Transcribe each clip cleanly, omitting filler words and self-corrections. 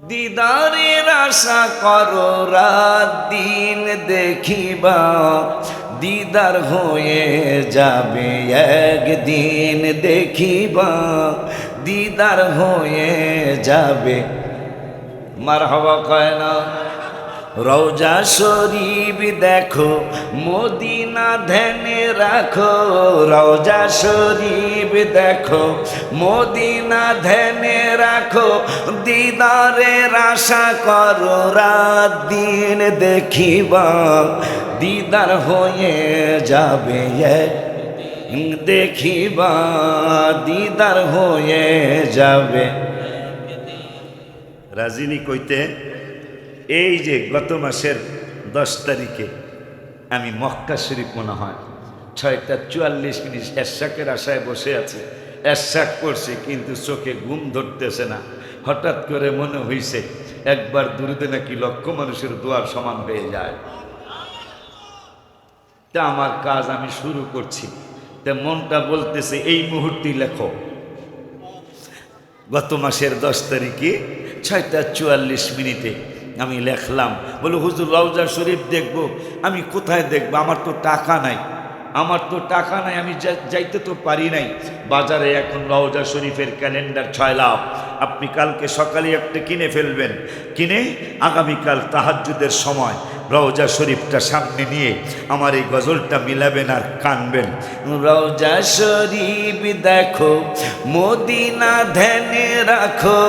দিদারের আশা করো রাত দিন দেখিবা, দিদার হয়ে যাবে একদিন দেখিবা, দিদার হয়ে যাবে। মারহাবা কয় না? রওজা শরীফ দেখো, মদিনা ধ্যানে রাখো। রওজা শরীফ দেখো, মদিনা ধ্যানে রাখো। দিদারের আশা করো রাত দিন দেখিবা, দিদার হয়ে যাবে দেখিবা, দিদার হয়ে যাবে। রাজিনী কইতে এই যে গত মাসের 10 তারিখে আমি মক্কা শরীফ মনে হয় 6টা 44 এরশাকের আশায় বসে আছি। এরশাক করছি কিন্তু চোখে ঘুম ধরতেছে না। হঠাৎ করে মনে হইছে একবার দুরুদে নাকি লক্ষ মানুষের দোয়ার সমান হয়ে যায়। তা আমার কাজ আমি শুরু করছি, তা মনটা বলতেছে এই মুহূর্তেই লেখো। গত মাসের 10 তারিখে 6টা 44 আমি লেখলাম, বলে হুজুর রওজা শরীফ দেখব। আমি কোথায় দেখব? আমার তো টাকা নাই, আমার তো টাকা নাই, আমি যাইতে তো পারি নাই। বাজারে এখন রওজা শরীফের ক্যালেন্ডার 6 লাখ। আপনি কালকে সকালে একটা কিনে ফেলবেন, কিনে আগামীকাল তাহাজ্জুদের সময় রওজা শরীফটা সামনে নিয়ে আমার এই গজলটা মিলাবেন আর কানবেন। রওজা শরীফ দেখো, মদিনা ধ্যানে রাখো।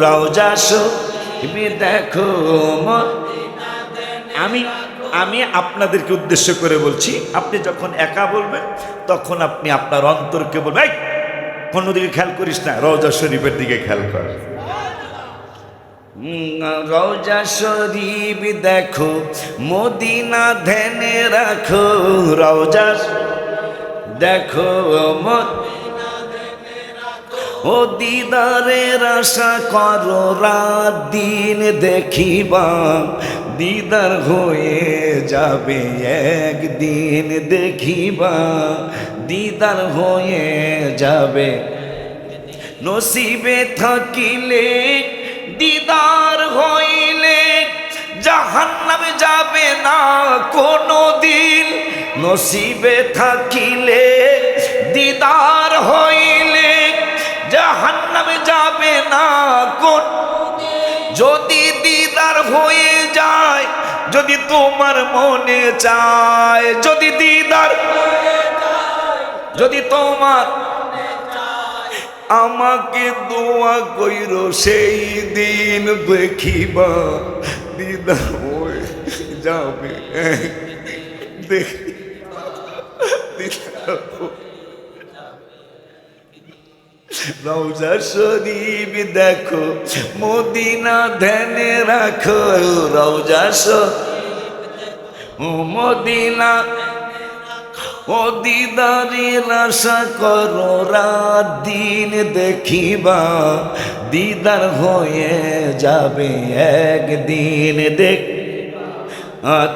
রওজা শরীফ দেখো, আমি আপনাদেরকে উদ্দেশ্য করে বলছি। আপনি যখন একা বলবেন তখন আপনি আপনার অন্তরকে বলবেন, এই অন্যদিকে খেয়াল করিস না, রওজা শরীফের দিকে খেয়াল কর। রওজা শরীফ দেখো, মদিনা ধ্যানে রাখো। রওজা দেখো, ও দিদারের আশা করো রাত দিন দেখিবা, দিদার হয়ে যাবে একদিন দেখিবা, দিদার হয়ে যাবে। নসিবে থাকিলে দিদার হইলে জাহান্নামে যাবে না কোনো দিন। নসিবে থাকিলে দিদার হইলে জাহান্নামে যাবে না কোন। যদি দিদার হয়ে যায়, যদি তোমার মনে চায়, যদি দিদার, যদি তোমার, আমাকে দোয়া কইরো সেই দিন দেখিবা, দিদার হয়ে যাবে রওজা শরীফ দেখো, মদিনা ধ্যানে রাখো। রওজা শরীফ, মদিনা, ও দিদারের আশা করো রাত দিন দেখিবা, দিদার হয়ে যাবে একদিন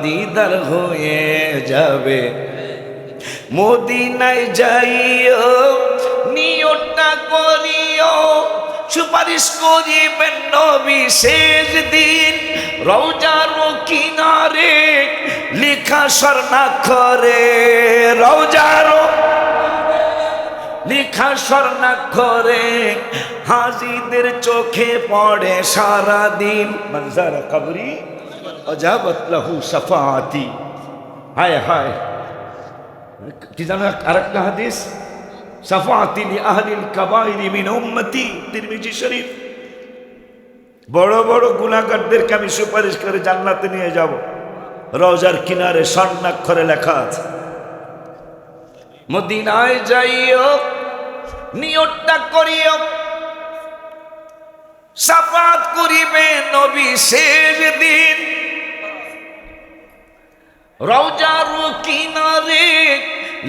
দিদার হয়ে যাবে। মদিনায় যাইও, নিয়তটা করিও, সুপারিশ করিবেন নবী শেষ দিন। রওজার কিনারে লেখা স্বর্ণাক্ষরে, রওজার লেখা স্বর্ণাক্ষরে হাজিদের চোখে পড়ে সারাদিন। মনজারা কবরি অজাবত লাহু শাফাআতি। হায় হায়, কি জানো আরেকটা হাদিস, শাফাআতি লি আহলিল কাবাইরি মিন উম্মতি, তিরমিজি শরীফ। বড় বড় গুনাহগারদেরকে আমি সুপারিশ করে জান্নাতে নিয়ে যাব। রওজার কিনারে স্বর্ণাক্ষরে লেখা আছে। মদিনায় যাইও, নিয়তটা করিও, শাফাআত করিবে নবী শেষ দিন। রওজার কিনারে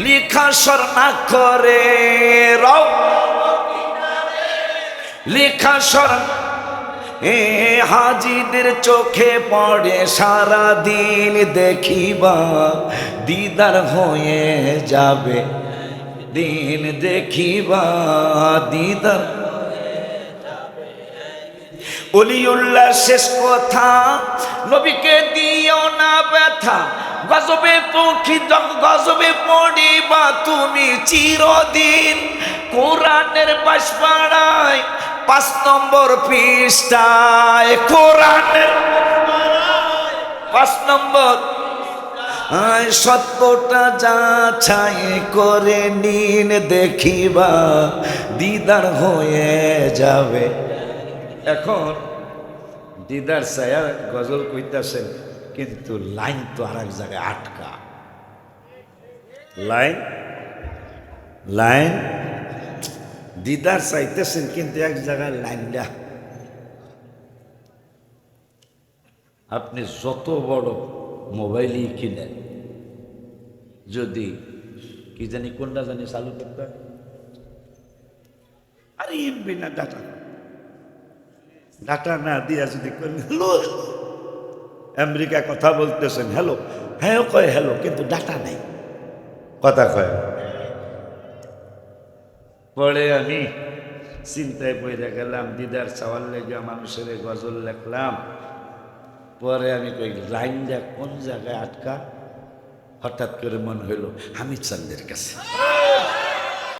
লেখা স্বর্ণাক্ষরে, লেখা স্বর্ণ, হাজিদের চোখে পড়ে সারা দিন দেখিবা, দিদার হয়ে যাবে দিন দেখিবা, দিদার। অলিউল্লাহ শেষ কথা, নবীকে দিও না ব্যথা, গজবে পক্ষী গজবে পড়িবা তুমি চিরদিন। কোরআনের বাঁশপাড়ায় 5 নম্বর পৃষ্ঠায়, কোরআনের 5 নম্বর সত্যটা যাচাই করে নিন, দেখিবা দিদার হয়ে যাবে। এখন দিদার ছায়া গজল কইতাছেন, কিন্তু লাইন তো আর এক জায়গায় আটকা। লাইন লাইন দিদার চাইতেছেন, কিন্তু এক জায়গায় লাইনটা। আপনি যত বড় মোবাইলই কিনেন, যদি কি জানি কোনটা জানি চালু করতে, আরে এমবি না ডাটা, ডাটা না দিয়া যদি হ্যালো, আমেরিকা কথা বলতেছেন, হ্যালো, হ্যাঁ কয় হ্যালো, কিন্তু ডাটা নাই, কথা কয়। পরে আমি চিন্তায় পড়ে গেলাম, দিদার চাওয়ার লেগে মানুষের গজল লেখলাম। পরে আমি কই লাইনটা কোন জায়গায় আটকা, হঠাৎ করে মনে হইল হামিদ চান্দের কাছে।